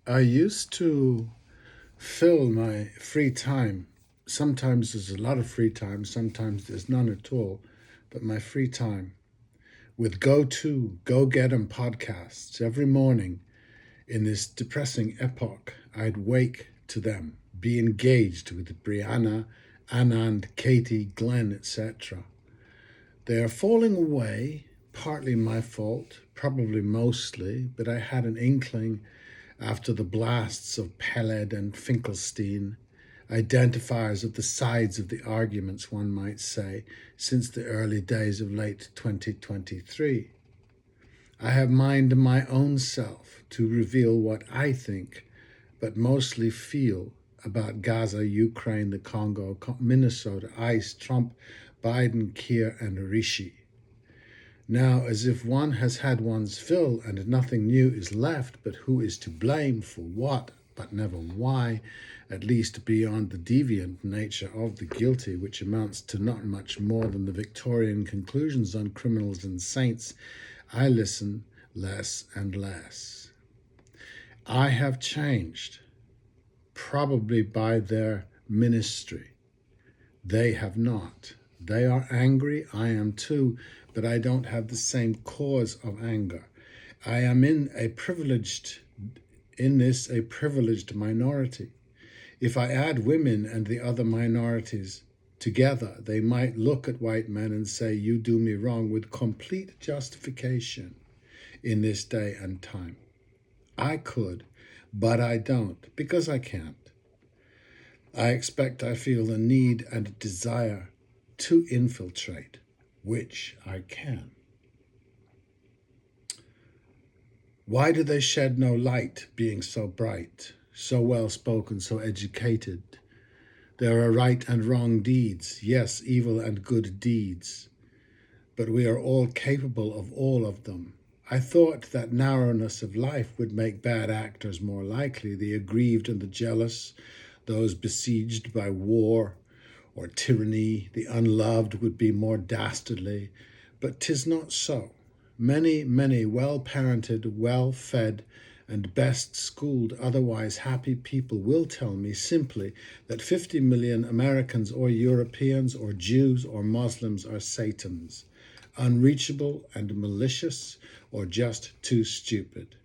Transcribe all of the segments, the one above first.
I used to fill my free time. Sometimes there's a lot of free time, sometimes there's none at all. But my free time with Go Get 'em podcasts every morning in this depressing epoch, I'd wake to them, be engaged with Brianna, Anand, Katie, Glenn, etc. They are falling away, partly my fault, probably mostly, but I had an inkling after the blasts of Peled and Finkelstein, identifiers of the sides of the arguments, one might say, since the early days of late 2023. I have mined my own self to reveal what I think, but mostly feel about Gaza, Ukraine, the Congo, Minnesota, ICE, Trump, Biden, Kiir, and Rishi. Now, as if one has had one's fill and nothing new is left, but who is to blame for what, but never why, at least beyond the deviant nature of the guilty, which amounts to not much more than the Victorian conclusions on criminals and saints, I listen less and less. I have changed, probably by their ministry. They have not. They are angry, I am too, but I don't have the same cause of anger. I am in this a privileged minority. If I add women and the other minorities together, they might look at white men and say, "You do me wrong," with complete justification in this day and time. I could, but I don't, because I can't. I feel the need and desire to infiltrate, which I can. Why do they shed no light, being so bright, so well spoken, so educated? There are right and wrong deeds, yes, evil and good deeds, but we are all capable of all of them. I thought that narrowness of life would make bad actors more likely, the aggrieved and the jealous, those besieged by war or tyranny, the unloved would be more dastardly, but 'tis not so. Many, many well-parented, well-fed, and best-schooled, otherwise happy people will tell me simply that 50 million Americans or Europeans or Jews or Muslims are Satans, unreachable and malicious, or just too stupid.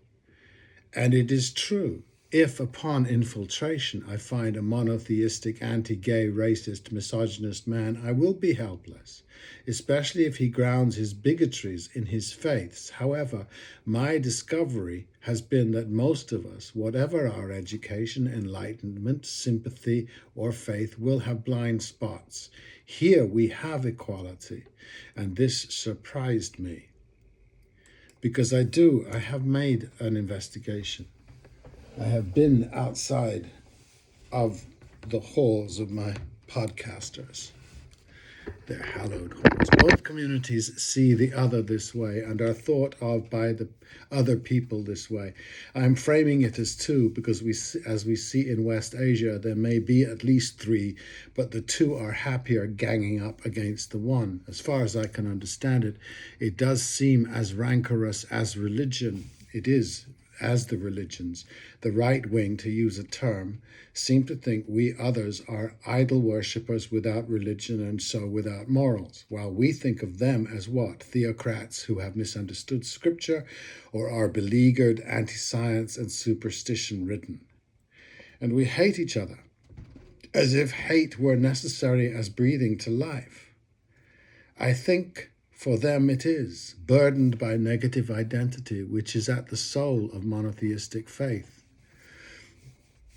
And it is true. If, upon infiltration, I find a monotheistic, anti-gay, racist, misogynist man, I will be helpless, especially if he grounds his bigotries in his faiths. However, my discovery has been that most of us, whatever our education, enlightenment, sympathy, or faith, will have blind spots. Here we have equality, and this surprised me. Because I have made an investigation. I have been outside of the halls of my podcasters, their hallowed halls. Both communities see the other this way and are thought of by the other people this way. I'm framing it as two because as we see in West Asia, there may be at least three, but the two are happier ganging up against the one. As far as I can understand it, it does seem as rancorous as religion. It is as the religions. The right wing, to use a term, seem to think we others are idol worshippers without religion and so without morals, while we think of them as what? Theocrats who have misunderstood scripture or are beleaguered, anti-science and superstition-ridden. And we hate each other, as if hate were necessary as breathing to life. I think for them it is, burdened by negative identity, which is at the soul of monotheistic faith.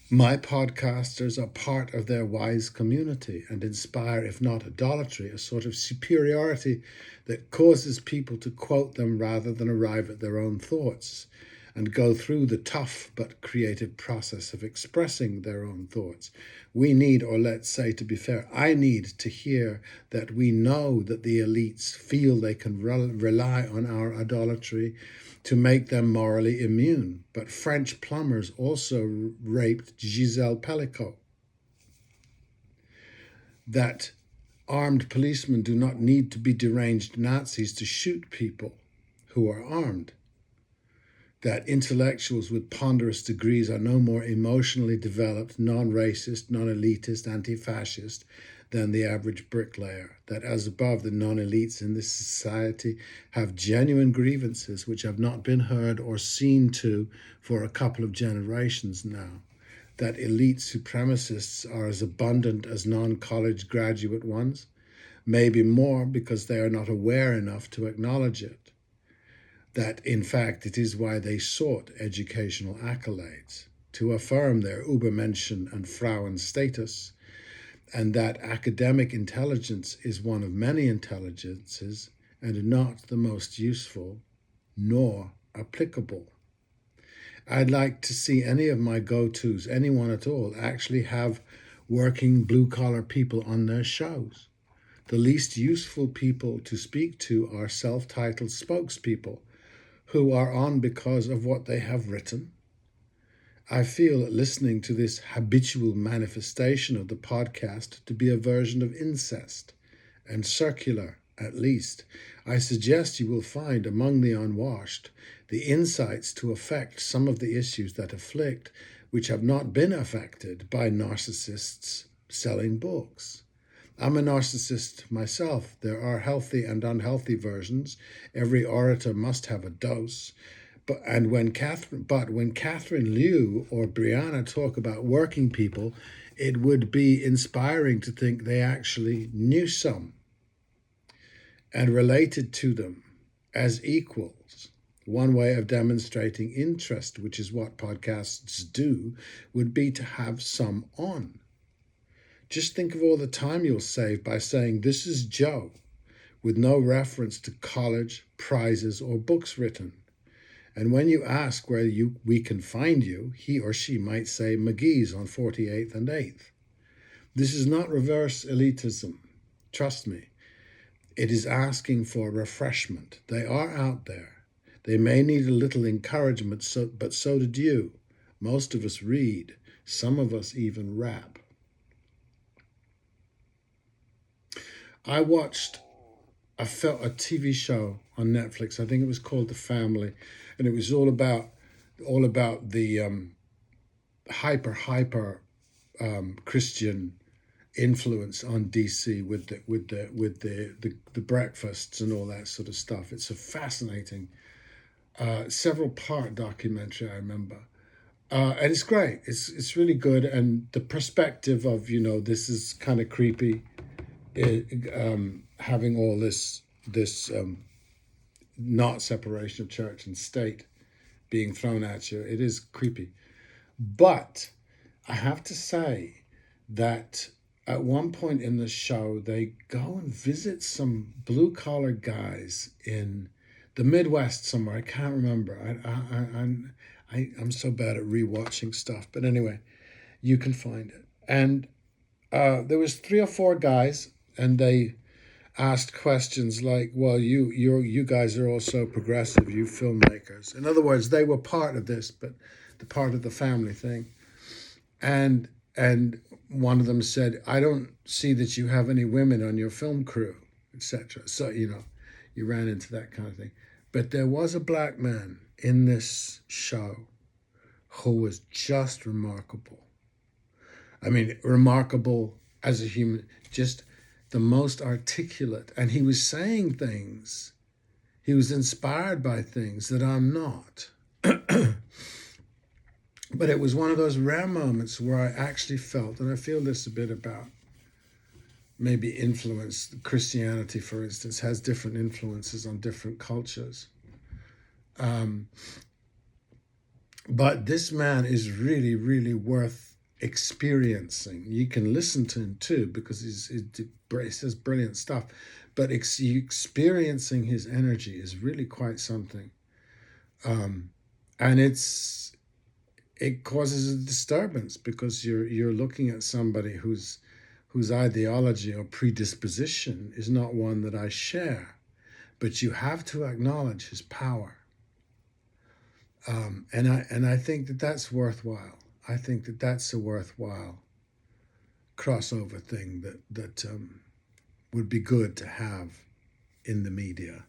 My podcasters are part of their wise community and inspire, if not idolatry, a sort of superiority that causes people to quote them rather than arrive at their own thoughts and go through the tough but creative process of expressing their own thoughts. We need, or let's say to be fair, I need to hear that we know that the elites feel they can rely on our idolatry to make them morally immune. But French plumbers also raped Giselle Pellicot. That armed policemen do not need to be deranged Nazis to shoot people who are armed. that intellectuals with ponderous degrees are no more emotionally developed, non-racist, non-elitist, anti-fascist than the average bricklayer, that as above, the non-elites in this society have genuine grievances which have not been heard or seen to for a couple of generations now, that elite supremacists are as abundant as non-college graduate ones, maybe more because they are not aware enough to acknowledge it, that in fact it is why they sought educational accolades, to affirm their Übermenschen and Frauen status, and that academic intelligence is one of many intelligences and not the most useful nor applicable. I'd like to see any of my go-tos, anyone at all, actually have working blue-collar people on their shows. The least useful people to speak to are self-titled spokespeople who are on because of what they have written. I feel listening to this habitual manifestation of the podcast to be a version of incest, and circular, at least. I suggest you will find among the unwashed the insights to affect some of the issues that afflict, which have not been affected by narcissists selling books. I'm a narcissist myself. There are healthy and unhealthy versions. Every orator must have a dose. But when Catherine Liu or Brianna talk about working people, it would be inspiring to think they actually knew some and related to them as equals. One way of demonstrating interest, which is what podcasts do, would be to have some on. Just think of all the time you'll save by saying, "This is Joe," with no reference to college, prizes, or books written. And when you ask where we can find you, he or she might say McGee's on 48th and 8th. This is not reverse elitism. Trust me. It is asking for refreshment. They are out there. They may need a little encouragement, but so did you. Most of us read. Some of us even rap. I watched a TV show on Netflix. I think it was called The Family, and it was all about the hyper Christian influence on DC with the breakfasts and all that sort of stuff. It's a fascinating several part documentary, I remember. And it's great. It's really good, and the perspective of, this is kind of creepy, having all this not separation of church and state being thrown at you. It is creepy. But I have to say that at one point in the show, they go and visit some blue-collar guys in the Midwest somewhere. I can't remember. I'm so bad at rewatching stuff. But anyway, you can find it. And there was 3 or 4 guys, and they asked questions like, "Well, you guys are also progressive, you filmmakers." In other words, they were part of this, but the part of the family thing. And one of them said, "I don't see that you have any women on your film crew," etc. So, you ran into that kind of thing. But there was a black man in this show who was just remarkable. I mean, remarkable as a human, just the most articulate. And he was saying things, he was inspired by things that I'm not. But it was one of those rare moments where I actually felt, and I feel this a bit about maybe influence. Christianity, for instance, has different influences on different cultures. But this man is really, really worth experiencing. You can listen to him too, because he says brilliant stuff. But experiencing his energy is really quite something. And it causes a disturbance, because you're looking at somebody whose ideology or predisposition is not one that I share, but you have to acknowledge his power. And I think that that's worthwhile. I think that that's a worthwhile crossover thing that would be good to have in the media.